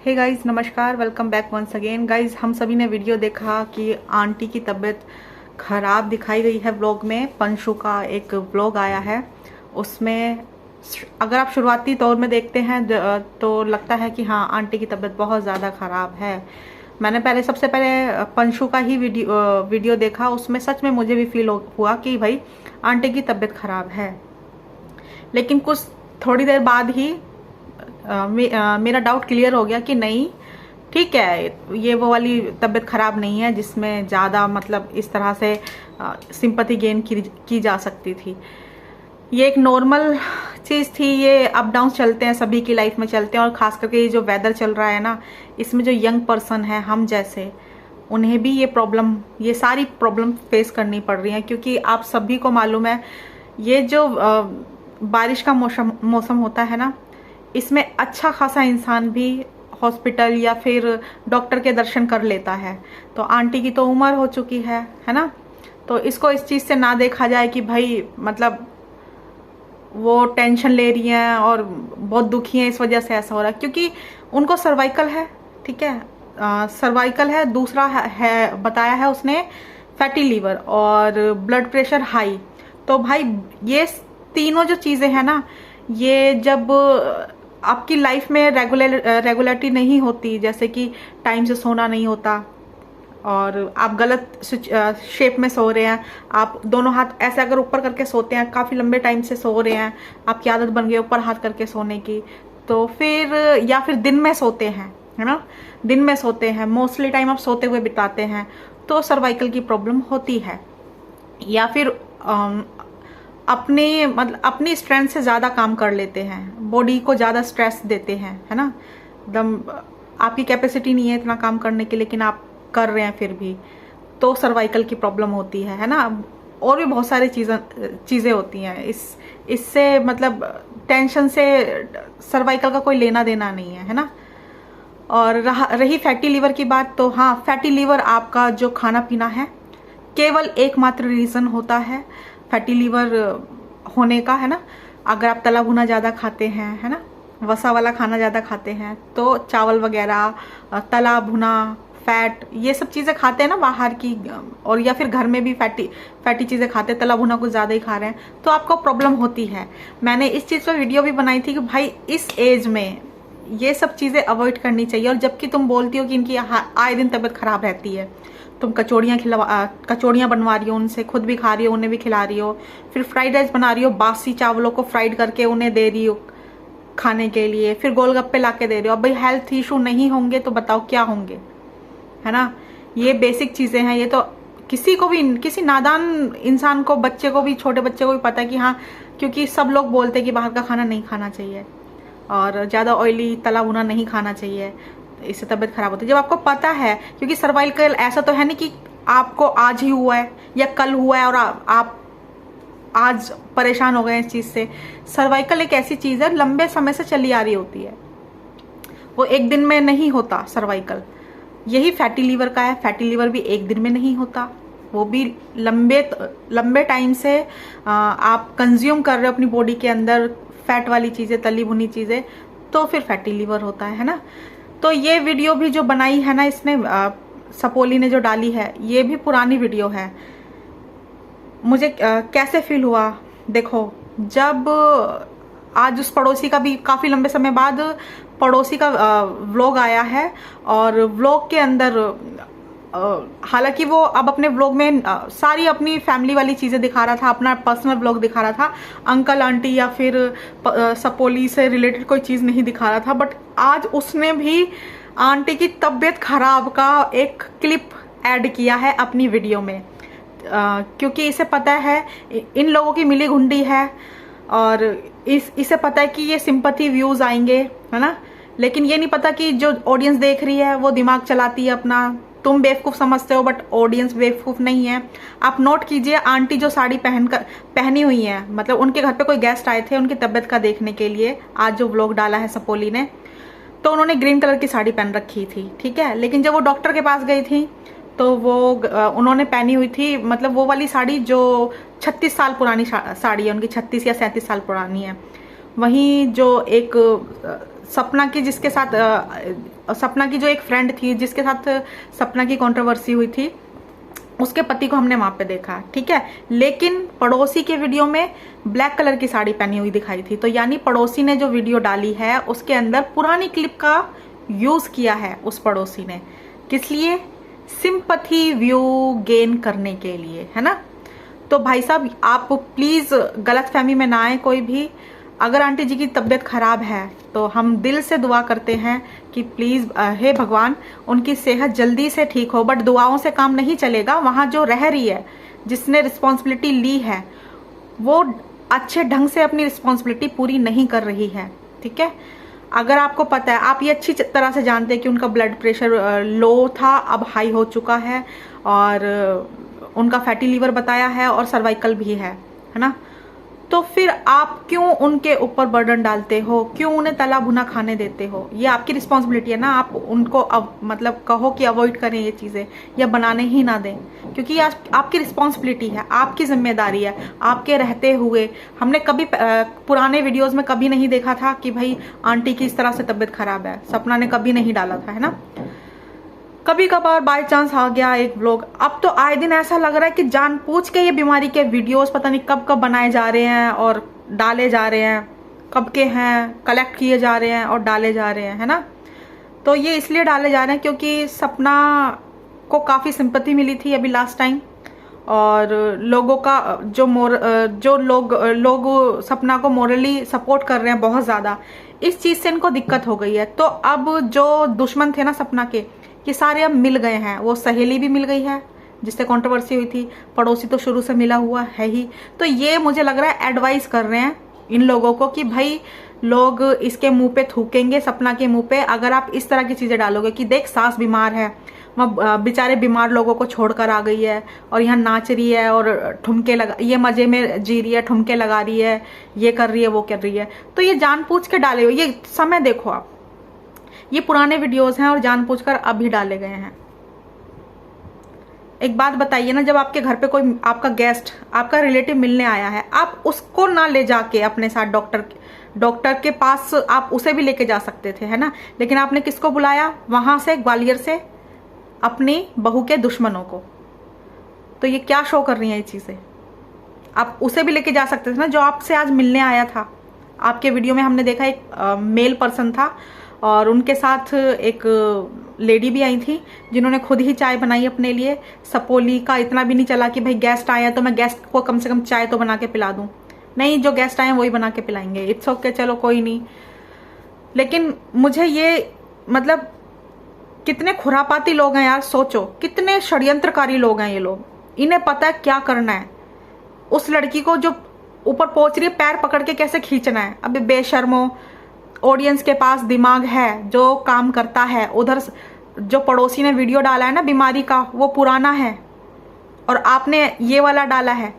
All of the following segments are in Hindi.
हे गाइस, नमस्कार, welcome back once again. Guys, हम सभी ने वीडियो देखा कि आंटी की तबीयत खराब दिखाई गई है। व्लॉग में पंशु का एक व्लॉग आया है। उसमें अगर आप शुरुआती तौर में देखते हैं तो लगता है कि हाँ, आंटी की तबीयत बहुत ज़्यादा ख़राब है। मैंने सबसे पहले पंशु का ही वीडियो देखा। उसमें सच में मुझे भी फील हुआ कि भाई आंटी की तबीयत ख़राब है। लेकिन कुछ थोड़ी देर बाद ही मेरा डाउट क्लियर हो गया कि नहीं, ठीक है, ये वो वाली तबीयत खराब नहीं है जिसमें ज़्यादा मतलब इस तरह से सिंपैथी गेन की जा सकती थी। ये एक नॉर्मल चीज़ थी। ये अप डाउन चलते हैं, सभी की लाइफ में चलते हैं। और ख़ास करके ये जो वेदर चल रहा है ना, इसमें जो यंग पर्सन है हम जैसे, उन्हें भी ये सारी प्रॉब्लम फेस करनी पड़ रही है। क्योंकि आप सभी को मालूम है, ये जो बारिश का मौसम होता है ना, इसमें अच्छा खासा इंसान भी हॉस्पिटल या फिर डॉक्टर के दर्शन कर लेता है। तो आंटी की तो उम्र हो चुकी है ना। तो इसको इस चीज़ से ना देखा जाए कि भाई मतलब वो टेंशन ले रही हैं और बहुत दुखी हैं, इस वजह से ऐसा हो रहा है। क्योंकि उनको सर्वाइकल है, ठीक है, सर्वाइकल है। दूसरा है बताया है उसने फैटी लीवर और ब्लड प्रेशर हाई। तो भाई ये तीनों जो चीज़ें हैं ना, ये जब आपकी लाइफ में रेगुलरिटी नहीं होती, जैसे कि टाइम से सोना नहीं होता और आप गलत शेप में सो रहे हैं, आप दोनों हाथ ऐसे अगर ऊपर करके सोते हैं, काफ़ी लंबे टाइम से सो रहे हैं, आपकी आदत बन गई ऊपर हाथ करके सोने की, तो फिर या फिर दिन में सोते हैं, है ना, दिन में सोते हैं, मोस्टली टाइम आप सोते हुए बिताते हैं, तो सर्वाइकल की प्रॉब्लम होती है। या फिर अपनी स्ट्रेंथ से ज़्यादा काम कर लेते हैं, बॉडी को ज़्यादा स्ट्रेस देते हैं, है ना, एकदम आपकी कैपेसिटी नहीं है इतना काम करने की, लेकिन आप कर रहे हैं फिर भी, तो सर्वाइकल की प्रॉब्लम होती है ना। और भी बहुत सारी चीज़ें होती हैं। इससे मतलब टेंशन से सर्वाइकल का कोई लेना देना नहीं है ना। और रही फैटी लीवर की बात, तो हाँ, फैटी लीवर आपका जो खाना पीना है, केवल एकमात्र रीज़न होता है फैटी लीवर होने का, है ना। अगर आप तला भुना ज़्यादा खाते हैं, है ना, वसा वाला खाना ज़्यादा खाते हैं, तो चावल वगैरह, तला भुना, फैट, ये सब चीज़ें खाते हैं ना बाहर की, और या फिर घर में भी फैटी चीज़ें खाते हैं, तला भुना कुछ ज़्यादा ही खा रहे हैं, तो आपको प्रॉब्लम होती है। मैंने इस चीज़ पर वीडियो भी बनाई थी कि भाई इस एज में ये सब चीज़ें अवॉइड करनी चाहिए। और जबकि तुम बोलती हो कि इनकी आए दिन तबीयत खराब रहती है, तुम कचौड़ियाँ बनवा रही हो, उनसे खुद भी खा रही हो, उन्हें भी खिला रही हो, फिर फ्राइड राइस बना रही हो, बासी चावलों को फ्राइड करके उन्हें दे रही हो खाने के लिए, फिर गोलगप्पे ला के दे रही हो। अब भाई हेल्थ इशू नहीं होंगे तो बताओ क्या होंगे, है ना। ये बेसिक चीज़ें हैं। ये तो किसी को भी, किसी नादान इंसान को, बच्चे को भी, छोटे बच्चे को भी पता है कि हाँ, क्योंकि सब लोग बोलते हैं कि बाहर का खाना नहीं खाना चाहिए और ज़्यादा ऑयली तला भुना नहीं खाना चाहिए, इससे तबीयत खराब होती है। जब आपको पता है, क्योंकि सर्वाइकल ऐसा तो है नहीं कि आपको आज ही हुआ है या कल हुआ है और आप आज परेशान हो गए इस चीज़ से। सर्वाइकल एक ऐसी चीज़ है, लंबे समय से चली आ रही होती है, वो एक दिन में नहीं होता सर्वाइकल। यही फैटी लीवर का है। फैटी लीवर भी एक दिन में नहीं होता, वो भी लंबे टाइम से आप कंज्यूम कर रहे हो अपनी बॉडी के अंदर फैट वाली चीज़ें, तली भुनी चीज़ें, तो फिर फैटी लीवर होता है ना। तो ये वीडियो भी जो बनाई है ना इसने, सपोली ने जो डाली है, ये भी पुरानी वीडियो है। मुझे कैसे फील हुआ देखो, जब आज उस पड़ोसी का भी काफ़ी लंबे समय बाद पड़ोसी का व्लॉग आया है, और व्लॉग के अंदर हालांकि वो अब अपने व्लॉग में सारी अपनी फैमिली वाली चीज़ें दिखा रहा था, अपना पर्सनल व्लॉग दिखा रहा था, अंकल आंटी या फिर सपोली से रिलेटेड कोई चीज़ नहीं दिखा रहा था। बट आज उसने भी आंटी की तबीयत खराब का एक क्लिप ऐड किया है अपनी वीडियो में, क्योंकि इसे पता है इन लोगों की मिली घुंडी है, और इसे पता है कि ये सिंपैथी व्यूज़ आएंगे, है ना। लेकिन ये नहीं पता कि जो ऑडियंस देख रही है वो दिमाग चलाती है अपना। तुम बेवकूफ़ समझते हो बट ऑडियंस बेवकूफ़ नहीं है। आप नोट कीजिए, आंटी जो साड़ी पहनी हुई है, मतलब उनके घर पे कोई गेस्ट आए थे उनकी तबीयत का देखने के लिए, आज जो व्लॉग डाला है सपोली ने, तो उन्होंने ग्रीन कलर की साड़ी पहन रखी थी, ठीक है। लेकिन जब वो डॉक्टर के पास गई थी तो वो उन्होंने पहनी हुई थी, मतलब वो वाली साड़ी जो 36 साल पुरानी साड़ी है उनकी, 36 या 37 साल पुरानी है। वहीं जो एक सपना की जिसके साथ सपना की जो एक फ्रेंड थी जिसके साथ सपना की कंट्रोवर्सी हुई थी, उसके पति को हमने वहां पे देखा, ठीक है। लेकिन पड़ोसी के वीडियो में ब्लैक कलर की साड़ी पहनी हुई दिखाई थी। तो यानी पड़ोसी ने जो वीडियो डाली है उसके अंदर पुरानी क्लिप का यूज किया है उस पड़ोसी ने। किस लिए? सिंपैथी व्यू गेन करने के लिए, है ना। तो भाई साहब आप प्लीज गलतफहमी में ना आए कोई भी। अगर आंटी जी की तबीयत खराब है तो हम दिल से दुआ करते हैं कि प्लीज हे भगवान उनकी सेहत जल्दी से ठीक हो। बट दुआओं से काम नहीं चलेगा। वहां जो रह रही है, जिसने रिस्पॉन्सिबिलिटी ली है, वो अच्छे ढंग से अपनी रिस्पॉन्सिबिलिटी पूरी नहीं कर रही है, ठीक है। अगर आपको पता है, आप ये अच्छी तरह से जानते हैं कि उनका ब्लड प्रेशर लो था, अब हाई हो चुका है, और उनका फैटी लीवर बताया है और सर्वाइकल भी है ना। तो फिर आप क्यों उनके ऊपर बर्डन डालते हो? क्यों उन्हें तला भुना खाने देते हो? ये आपकी रिस्पॉन्सिबिलिटी है ना। आप उनको मतलब कहो कि अवॉइड करें ये चीज़ें या बनाने ही ना दें, क्योंकि ये आपकी रिस्पॉन्सिबिलिटी है, आपकी जिम्मेदारी है। आपके रहते हुए हमने कभी पुराने वीडियोस में कभी नहीं देखा था कि भाई आंटी की इस तरह से तबीयत खराब है, सपना ने कभी नहीं डाला था, है ना। कभी कभार बाय चांस आ गया एक व्लॉग। अब तो आए दिन ऐसा लग रहा है कि जानबूझ के ये बीमारी के वीडियोस पता नहीं कब कब बनाए जा रहे हैं और डाले जा रहे हैं, कब के हैं, कलेक्ट किए जा रहे हैं और डाले जा रहे हैं, है ना। तो ये इसलिए डाले जा रहे हैं क्योंकि सपना को काफ़ी सिंपैथी मिली थी अभी लास्ट टाइम, और लोगों का जो लोग सपना को मोरली सपोर्ट कर रहे हैं बहुत ज़्यादा, इस चीज़ से इनको दिक्कत हो गई है। तो अब जो दुश्मन थे ना सपना के, ये सारे अब मिल गए हैं। वो सहेली भी मिल गई है जिससे कंट्रोवर्सी हुई थी, पड़ोसी तो शुरू से मिला हुआ है ही। तो ये मुझे लग रहा है एडवाइस कर रहे हैं इन लोगों को कि भाई लोग इसके मुंह पे थूकेंगे, सपना के मुंह पे, अगर आप इस तरह की चीज़ें डालोगे कि देख सास बीमार है, वह बेचारे बीमार लोगों को छोड़कर आ गई है और यहाँ नाच रही है और ठुमके लगा, ये मजे में जी रही है, ठुमके लगा रही है, ये कर रही है, वो कर रही है। तो ये जानबूझ के डाले हुए, ये समय देखो आप, ये पुराने वीडियोस हैं और जानबूझकर अभी डाले गए हैं। एक बात बताइए ना, जब आपके घर पे कोई आपका गेस्ट, आपका रिलेटिव मिलने आया है, आप उसको ना ले जाके अपने साथ डॉक्टर के पास, आप उसे भी लेके जा सकते थे, है ना। लेकिन आपने किसको बुलाया? वहां से ग्वालियर से अपनी बहू के दुश्मनों को। तो ये क्या शो कर रही हैं ये चीजें? आप उसे भी लेके जा सकते थे ना जो आपसे आज मिलने आया था। आपके वीडियो में हमने देखा एक मेल पर्सन था और उनके साथ एक लेडी भी आई थी जिन्होंने खुद ही चाय बनाई अपने लिए। सपोली का इतना भी नहीं चला कि भाई गेस्ट आए हैं तो मैं गेस्ट को कम से कम चाय तो बना के पिला दूं। नहीं, जो गेस्ट आए हैं वही बना के पिलाएंगे, इट्स ओके, चलो कोई नहीं। लेकिन मुझे ये मतलब कितने खुरापाती लोग हैं यार, सोचो कितने षड्यंत्रकारी लोग हैं ये लोग। इन्हें पता है क्या करना है, उस लड़की को जो ऊपर पहुंच रही है पैर पकड़ के कैसे खींचना है। अभी बेशर्मो, ऑडियंस के पास दिमाग है जो काम करता है। उधर जो पड़ोसी ने वीडियो डाला है ना बीमारी का, वो पुराना है और आपने ये वाला डाला है।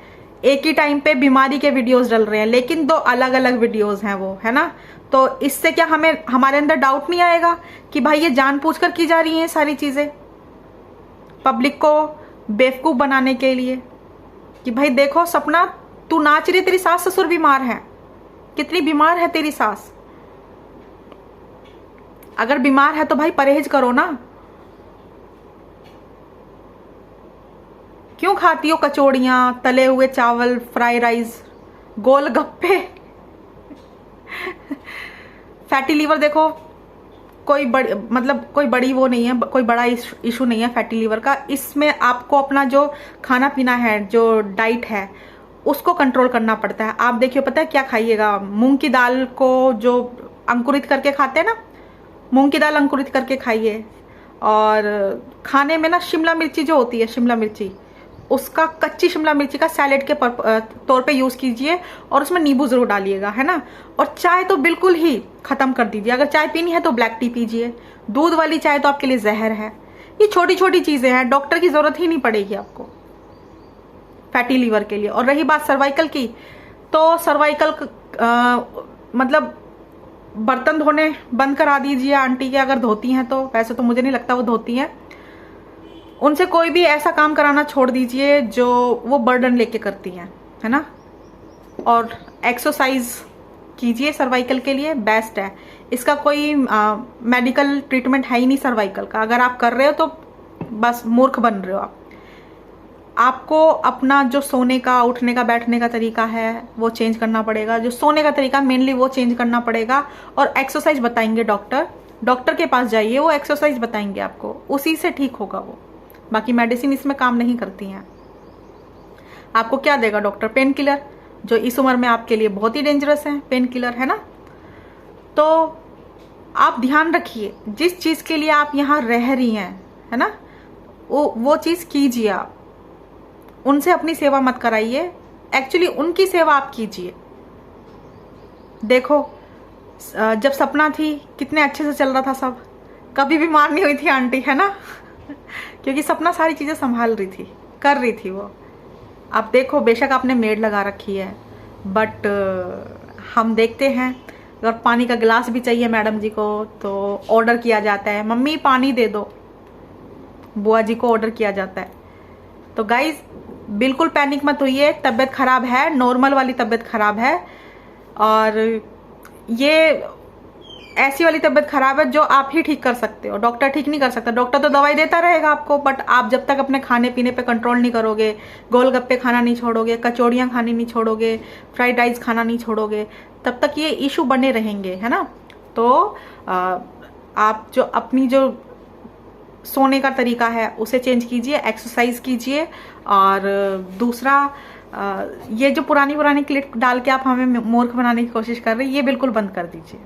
एक ही टाइम पे बीमारी के वीडियोस डल रहे हैं लेकिन दो अलग अलग वीडियोस हैं वो, है ना। तो इससे क्या हमारे अंदर डाउट नहीं आएगा कि भाई ये जानबूझकर की जा रही हैं सारी चीजें पब्लिक को बेवकूफ बनाने के लिए, कि भाई देखो सपना तू नाच रही, तेरी सास ससुर बीमार है, कितनी बीमार है तेरी सास। अगर बीमार है तो भाई परहेज करो ना। क्यों खाती हो कचौड़ियां, तले हुए चावल, फ्राई राइस, गोलगप्पे फैटी लीवर देखो, कोई बड़ी वो नहीं है, कोई बड़ा इशू नहीं है फैटी लीवर का। इसमें आपको अपना जो खाना पीना है, जो डाइट है, उसको कंट्रोल करना पड़ता है। आप देखिए, पता है क्या खाइएगा? मूंग की दाल को जो अंकुरित करके खाते हैं ना, मूंग की दाल अंकुरित करके खाइए। और खाने में ना शिमला मिर्ची जो होती है, शिमला मिर्ची, उसका कच्ची शिमला मिर्ची का सैलेड के तौर पे यूज कीजिए और उसमें नींबू जरूर डालिएगा, है ना। और चाय तो बिल्कुल ही खत्म कर दीजिए। अगर चाय पीनी है तो ब्लैक टी पीजिए, दूध वाली चाय तो आपके लिए जहर है। ये छोटी छोटी चीजें हैं, डॉक्टर की जरूरत ही नहीं पड़ेगी आपको फैटी लीवर के लिए। और रही बात सर्वाइकल की, तो सर्वाइकल मतलब बर्तन धोने बंद करा दीजिए आंटी के, अगर धोती हैं तो। वैसे तो मुझे नहीं लगता वो धोती हैं। उनसे कोई भी ऐसा काम कराना छोड़ दीजिए जो वो बर्डन लेके करती हैं, है ना। और एक्सरसाइज कीजिए, सर्वाइकल के लिए बेस्ट है। इसका कोई मेडिकल ट्रीटमेंट है ही नहीं सर्वाइकल का। अगर आप कर रहे हो तो बस मूर्ख बन रहे हो आप। आपको अपना जो सोने का, उठने का, बैठने का तरीका है वो चेंज करना पड़ेगा। जो सोने का तरीका मेनली वो चेंज करना पड़ेगा। और एक्सरसाइज बताएंगे डॉक्टर के पास जाइए, वो एक्सरसाइज बताएंगे आपको, उसी से ठीक होगा वो। बाकी मेडिसिन इसमें काम नहीं करती हैं। आपको क्या देगा डॉक्टर? पेन किलर, जो इस उम्र में आपके लिए बहुत ही डेंजरस है पेन किलर, है ना। तो आप ध्यान रखिए, जिस चीज के लिए आप यहाँ रह रही हैं, है ना, वो चीज कीजिए आप। उनसे अपनी सेवा मत कराइए, एक्चुअली उनकी सेवा आप कीजिए। देखो जब सपना थी कितने अच्छे से चल रहा था सब, कभी बीमार नहीं हुई थी आंटी, है ना क्योंकि सपना सारी चीजें संभाल रही थी, कर रही थी वो। अब देखो बेशक आपने मेड लगा रखी है, बट हम देखते हैं अगर पानी का गिलास भी चाहिए मैडम जी को तो ऑर्डर किया जाता है, मम्मी पानी दे दो, बुआ जी को ऑर्डर किया जाता है। तो गाइज बिल्कुल पैनिक मत होइए, तबीयत खराब है, नॉर्मल वाली तबीयत खराब है। और ये ऐसी वाली तबीयत खराब है जो आप ही ठीक कर सकते हो, डॉक्टर ठीक नहीं कर सकता। डॉक्टर तो दवाई देता रहेगा आपको, बट आप जब तक अपने खाने पीने पे कंट्रोल नहीं करोगे, गोलगप्पे खाना नहीं छोड़ोगे, कचौड़ियाँ खानी नहीं छोड़ोगे, फ्राइड राइस खाना नहीं छोड़ोगे, तब तक ये इशू बने रहेंगे, है ना। तो आप जो अपनी जो सोने का तरीका है उसे चेंज कीजिए, एक्सरसाइज कीजिए। और दूसरा ये जो पुरानी क्लिप डाल के आप हमें मूर्ख बनाने की कोशिश कर रहे हैं, ये बिल्कुल बंद कर दीजिए।